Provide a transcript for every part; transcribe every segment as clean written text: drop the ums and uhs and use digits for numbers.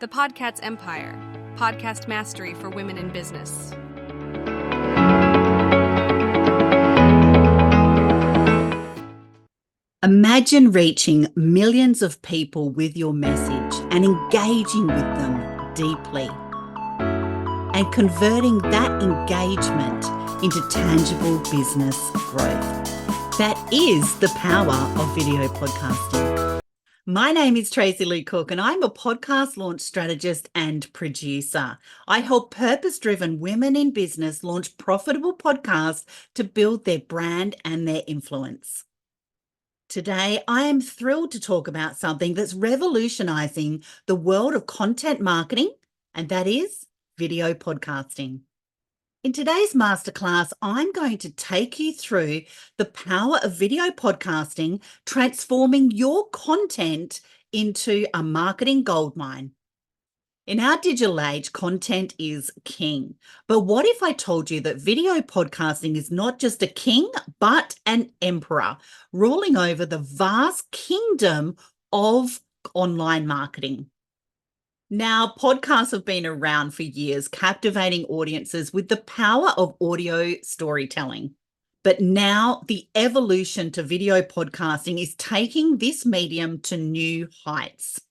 The Podcast Empire, podcast mastery for women in business. Imagine reaching millions of people with your message and engaging with them deeply, and converting that engagement into tangible business growth. That is the power of video podcasting. My name is Tracy Lou Cook, and I'm a podcast launch strategist and producer. I help purpose-driven women in business launch profitable podcasts to build their brand and their influence. Today, I am thrilled to talk about something that's revolutionizing the world of content marketing, and that is video podcasting. In today's masterclass, I'm going to take you through the power of video podcasting, transforming your content into a marketing goldmine. In our digital age, content is king. But what if I told you that video podcasting is not just a king, but an emperor, ruling over the vast kingdom of online marketing? Now, podcasts have been around for years, captivating audiences with the power of audio storytelling. But now the evolution to video podcasting is taking this medium to new heights.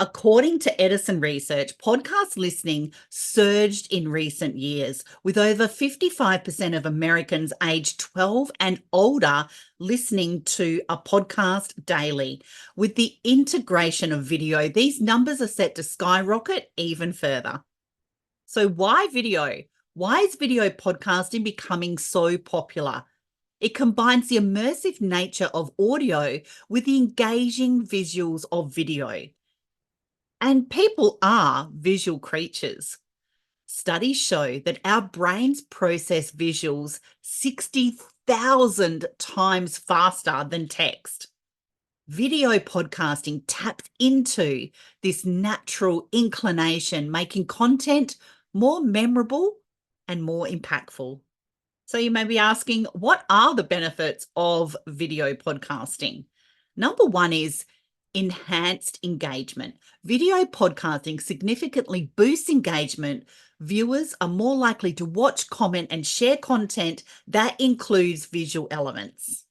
According to Edison Research, podcast listening surged in recent years, with over 55% of Americans aged 12 and older listening to a podcast daily. With the integration of video, these numbers are set to skyrocket even further. So why video? Why is video podcasting becoming so popular? It combines the immersive nature of audio with the engaging visuals of video. And people are visual creatures. Studies show that our brains process visuals 60,000 times faster than text. Video podcasting taps into this natural inclination, making content more memorable and more impactful. So you may be asking, what are the benefits of video podcasting? Number one is enhanced engagement. Video podcasting significantly boosts engagement. Viewers are more likely to watch, comment, and share content that includes visual elements.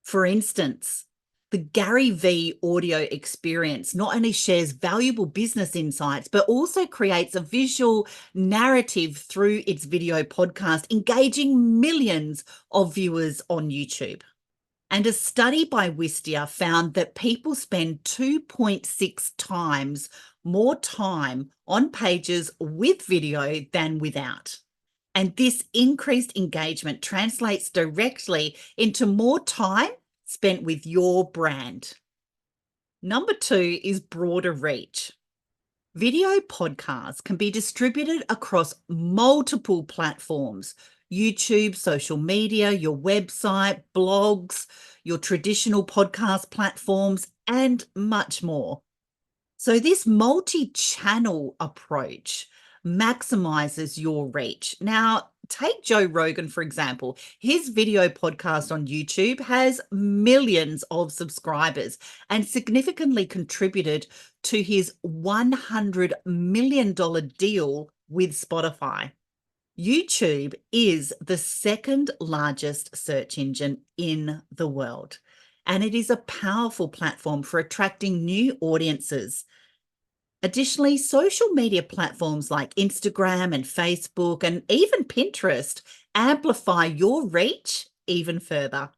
For instance, the Gary V audio experience not only shares valuable business insights, but also creates a visual narrative through its video podcast, engaging millions of viewers on YouTube. And a study by Wistia found that people spend 2.6 times more time on pages with video than without. And this increased engagement translates directly into more time spent with your brand. Number two is broader reach. Video podcasts can be distributed across multiple platforms: YouTube, social media, your website, blogs, your traditional podcast platforms, and much more. So this multi-channel approach maximizes your reach. Now, take Joe Rogan, for example. His video podcast on YouTube has millions of subscribers and significantly contributed to his $100 million deal with Spotify. YouTube is the second largest search engine in the world, and it is a powerful platform for attracting new audiences. Additionally, social media platforms like Instagram and Facebook and even Pinterest amplify your reach even further.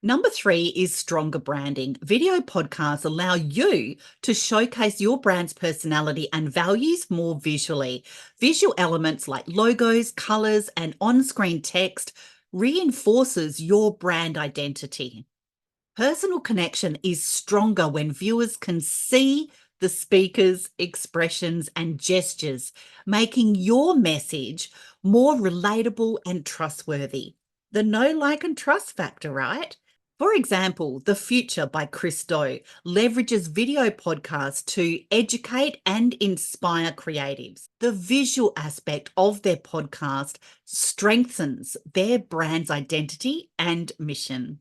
Number three is stronger branding. Video podcasts allow you to showcase your brand's personality and values more visually. Visual elements like logos, colors, and on-screen text reinforces your brand identity. Personal connection is stronger when viewers can see the speaker's expressions and gestures, making your message more relatable and trustworthy. The know, like, and trust factor, right? For example, The Future by Chris Do leverages video podcasts to educate and inspire creatives. The visual aspect of their podcast strengthens their brand's identity and mission.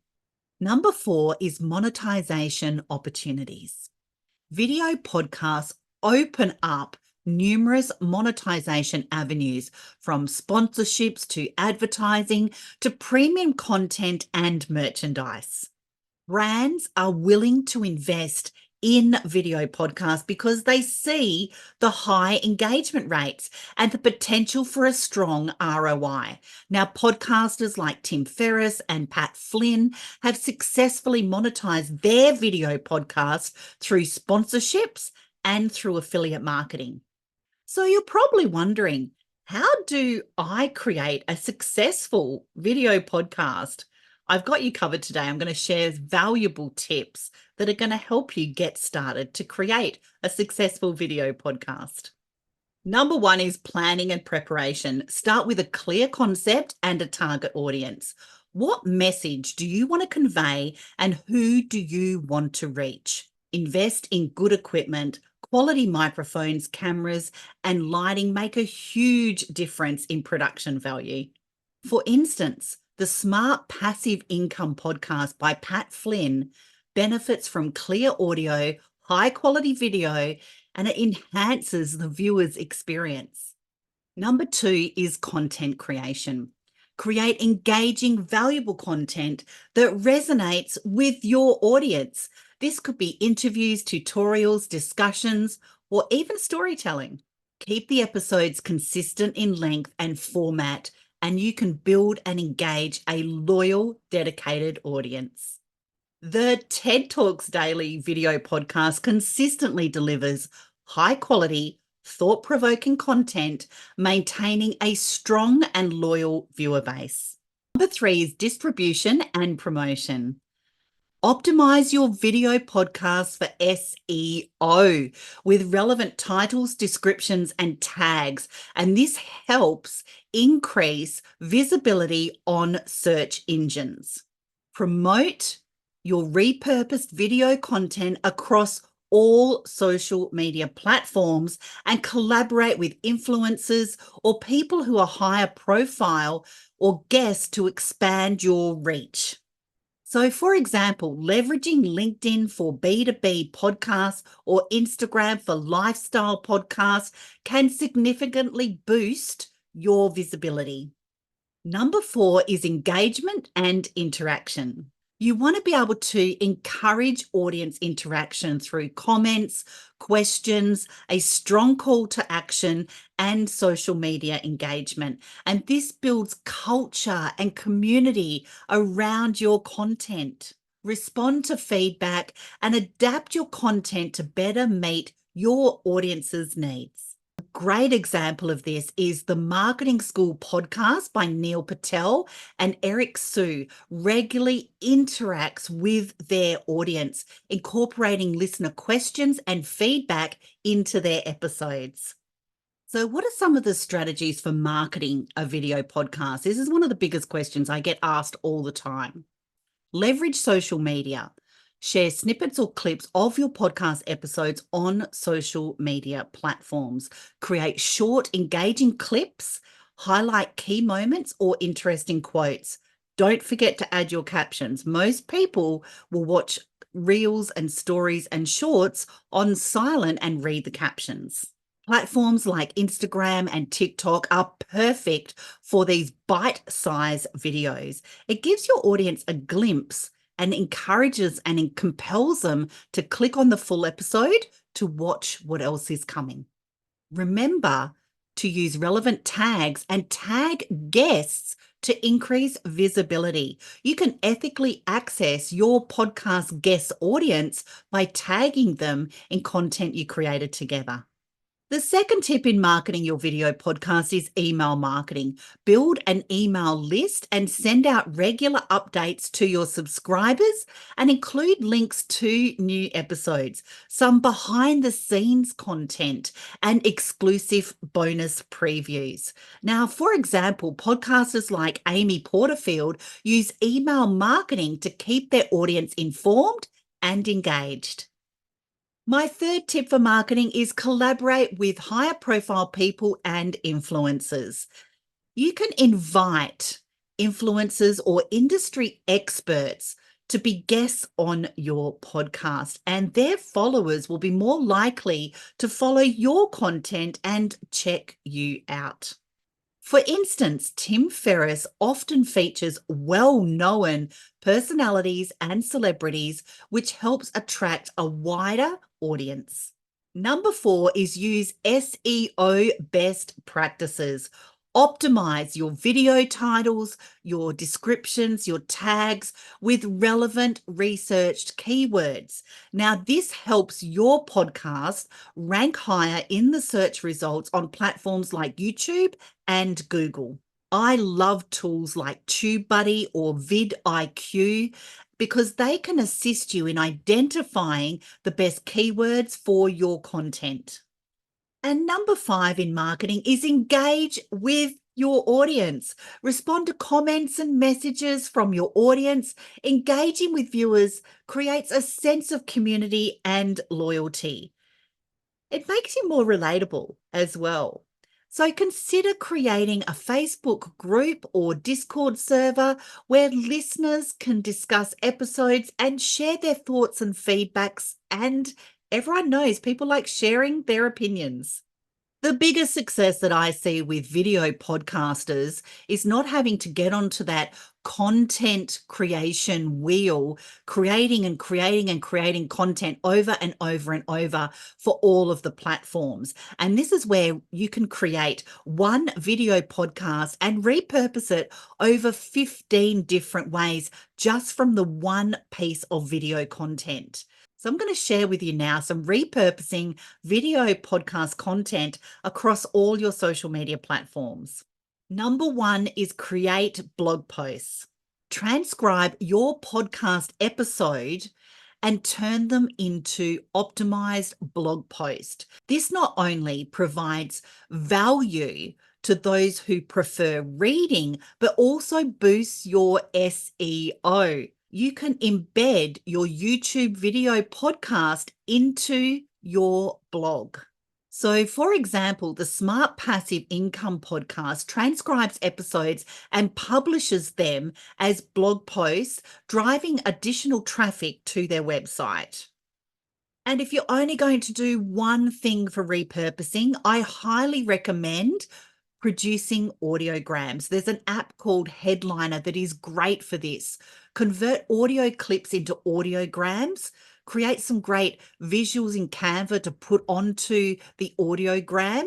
Number four is monetization opportunities. Video podcasts open up numerous monetization avenues, from sponsorships to advertising to premium content and merchandise. Brands are willing to invest in video podcasts because they see the high engagement rates and the potential for a strong ROI. Now, podcasters like Tim Ferriss and Pat Flynn have successfully monetized their video podcasts through sponsorships and through affiliate marketing. So you're probably wondering, how do I create a successful video podcast? I've got you covered today. I'm going to share valuable tips that are going to help you get started to create a successful video podcast. Number one is planning and preparation. Start with a clear concept and a target audience. What message do you want to convey and who do you want to reach? Invest in good equipment. Quality microphones, cameras, and lighting make a huge difference in production value. For instance, the Smart Passive Income podcast by Pat Flynn benefits from clear audio, high quality video, and it enhances the viewer's experience. Number two is content creation. Create engaging, valuable content that resonates with your audience. This could be interviews, tutorials, discussions, or even storytelling. Keep the episodes consistent in length and format, and you can build and engage a loyal, dedicated audience. The TED Talks Daily video podcast consistently delivers high quality, thought-provoking content, maintaining a strong and loyal viewer base. Number three is distribution and promotion. Optimize your video podcast for SEO with relevant titles, descriptions, and tags. And this helps increase visibility on search engines. Promote your repurposed video content across all social media platforms and collaborate with influencers or people who are higher profile or guests to expand your reach. So, for example, leveraging LinkedIn for B2B podcasts or Instagram for lifestyle podcasts can significantly boost your visibility. Number four is engagement and interaction. You want to be able to encourage audience interaction through comments, questions, a strong call to action, and social media engagement. And this builds culture and community around your content. Respond to feedback and adapt your content to better meet your audience's needs. A great example of this is the Marketing School podcast by Neil Patel and Eric Sue regularly interacts with their audience, incorporating listener questions and feedback into their episodes. So what are some of the strategies for marketing a video podcast? This is one of the biggest questions I get asked all the time. Leverage social media. Share snippets or clips of your podcast episodes on social media platforms. Create short, engaging clips. Highlight key moments or interesting quotes. Don't forget to add your captions. Most people will watch reels and stories and shorts on silent and read the captions. Platforms like Instagram and TikTok are perfect for these bite-sized videos. It gives your audience a glimpse and encourages and compels them to click on the full episode to watch what else is coming. Remember to use relevant tags and tag guests to increase visibility. You can ethically access your podcast guest audience by tagging them in content you created together. The second tip in marketing your video podcast is email marketing. Build an email list and send out regular updates to your subscribers and include links to new episodes, some behind the scenes content, and exclusive bonus previews. Now, for example, podcasters like Amy Porterfield use email marketing to keep their audience informed and engaged. My third tip for marketing is collaborate with higher profile people and influencers. You can invite influencers or industry experts to be guests on your podcast, and their followers will be more likely to follow your content and check you out. For instance, Tim Ferriss often features well-known personalities and celebrities, which helps attract a wider audience. Number 4 is use SEO best practices. Optimize your video titles, your descriptions, your tags with relevant researched keywords. Now, this helps your podcast rank higher in the search results on platforms like YouTube and Google. I love tools like TubeBuddy or vidIQ because they can assist you in identifying the best keywords for your content. And number 5 in marketing is engage with your audience. Respond to comments and messages from your audience. Engaging with viewers creates a sense of community and loyalty. It makes you more relatable as well. So consider creating a Facebook group or Discord server where listeners can discuss episodes and share their thoughts and feedbacks. And everyone knows people like sharing their opinions. The biggest success that I see with video podcasters is not having to get onto that content creation wheel, creating and creating and creating content over and over and over for all of the platforms. And this is where you can create one video podcast and repurpose it over 15 different ways just from the one piece of video content. So I'm going to share with you now some repurposing video podcast content across all your social media platforms. Number 1 is create blog posts. Transcribe your podcast episode and turn them into optimized blog post. This not only provides value to those who prefer reading, but also boosts your SEO. You can embed your YouTube video podcast into your blog. So, for example, the Smart Passive Income podcast transcribes episodes and publishes them as blog posts, driving additional traffic to their website. And if you're only going to do one thing for repurposing, I highly recommend producing audiograms. There's an app called Headliner that is great for this. Convert audio clips into audiograms, create some great visuals in Canva to put onto the audiogram.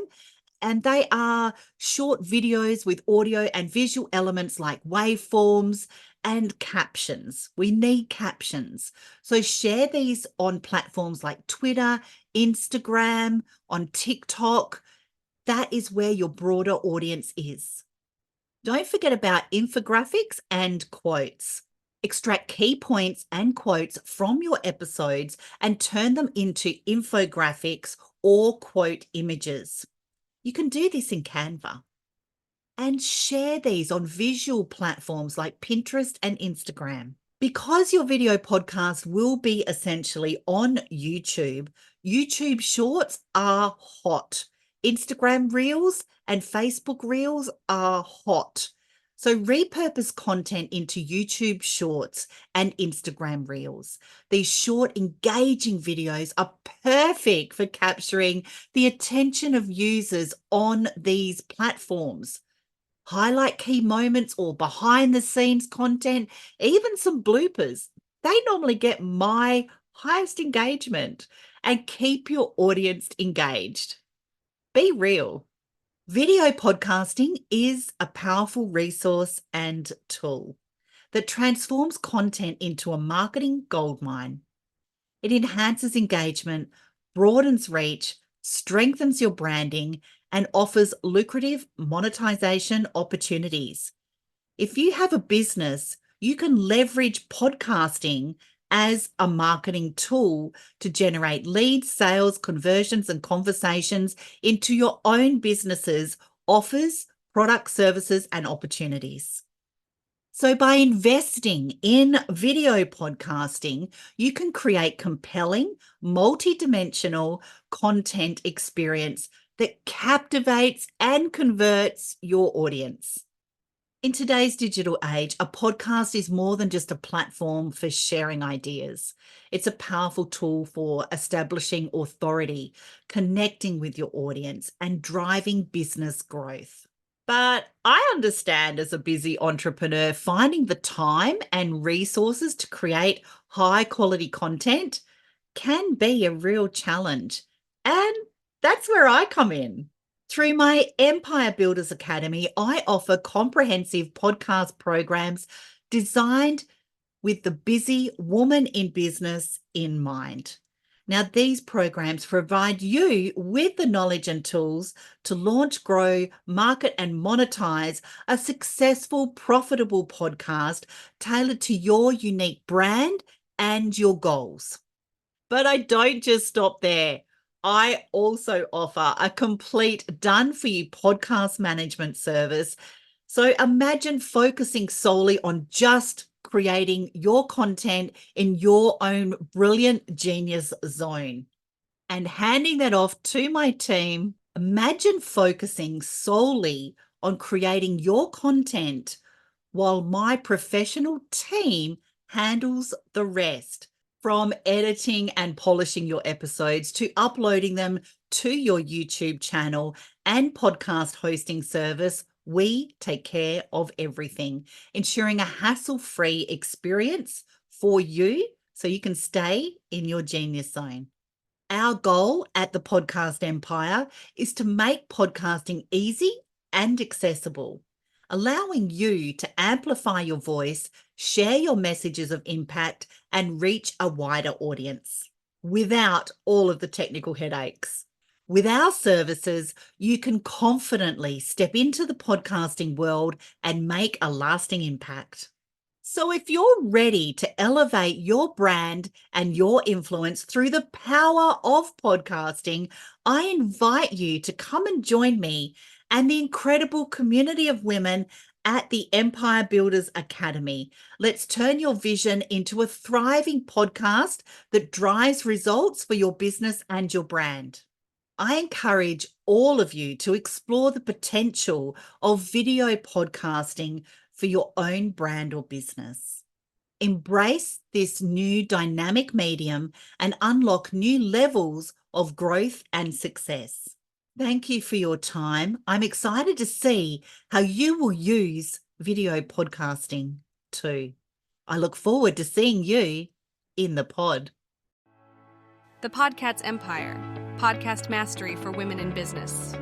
And they are short videos with audio and visual elements like waveforms and captions. We need captions. So share these on platforms like Twitter, Instagram, on TikTok. That is where your broader audience is. Don't forget about infographics and quotes. Extract key points and quotes from your episodes and turn them into infographics or quote images. You can do this in Canva. And share these on visual platforms like Pinterest and Instagram. Because your video podcast will be essentially on YouTube, YouTube Shorts are hot. Instagram Reels and Facebook Reels are hot. So repurpose content into YouTube Shorts and Instagram Reels. These short, engaging videos are perfect for capturing the attention of users on these platforms. Highlight key moments or behind the scenes content, even some bloopers. They normally get my highest engagement, and keep your audience engaged. Be real. Video podcasting is a powerful resource and tool that transforms content into a marketing goldmine. It enhances engagement, broadens reach, strengthens your branding, and offers lucrative monetization opportunities. If you have a business, you can leverage podcasting as a marketing tool to generate leads, sales, conversions, and conversations into your own business's offers, products, services, and opportunities. So by investing in video podcasting, you can create compelling, multi-dimensional content experience that captivates and converts your audience. In today's digital age, a podcast is more than just a platform for sharing ideas. It's a powerful tool for establishing authority, connecting with your audience, and driving business growth. But I understand as a busy entrepreneur, finding the time and resources to create high quality content can be a real challenge. And that's where I come in. Through my Empire Builders Academy, I offer comprehensive podcast programs designed with the busy woman in business in mind. Now, these programs provide you with the knowledge and tools to launch, grow, market, and monetize a successful, profitable podcast tailored to your unique brand and your goals. But I don't just stop there. I also offer a complete done for you podcast management service. So imagine focusing solely on just creating your content in your own brilliant genius zone and handing that off to my team. Imagine focusing solely on creating your content while my professional team handles the rest. From editing and polishing your episodes to uploading them to your YouTube channel and podcast hosting service, we take care of everything, ensuring a hassle-free experience for you so you can stay in your genius zone. Our goal at the Podcast Empire is to make podcasting easy and accessible, allowing you to amplify your voice, share your messages of impact, and reach a wider audience without all of the technical headaches. With our services, you can confidently step into the podcasting world and make a lasting impact. So if you're ready to elevate your brand and your influence through the power of podcasting, I invite you to come and join me and the incredible community of women at the Empire Builders Academy. Let's turn your vision into a thriving podcast that drives results for your business and your brand. I encourage all of you to explore the potential of video podcasting for your own brand or business. Embrace this new dynamic medium and unlock new levels of growth and success. Thank you for your time. I'm excited to see how you will use video podcasting too. I look forward to seeing you in the pod. The Podcast Empire, podcast mastery for women in business.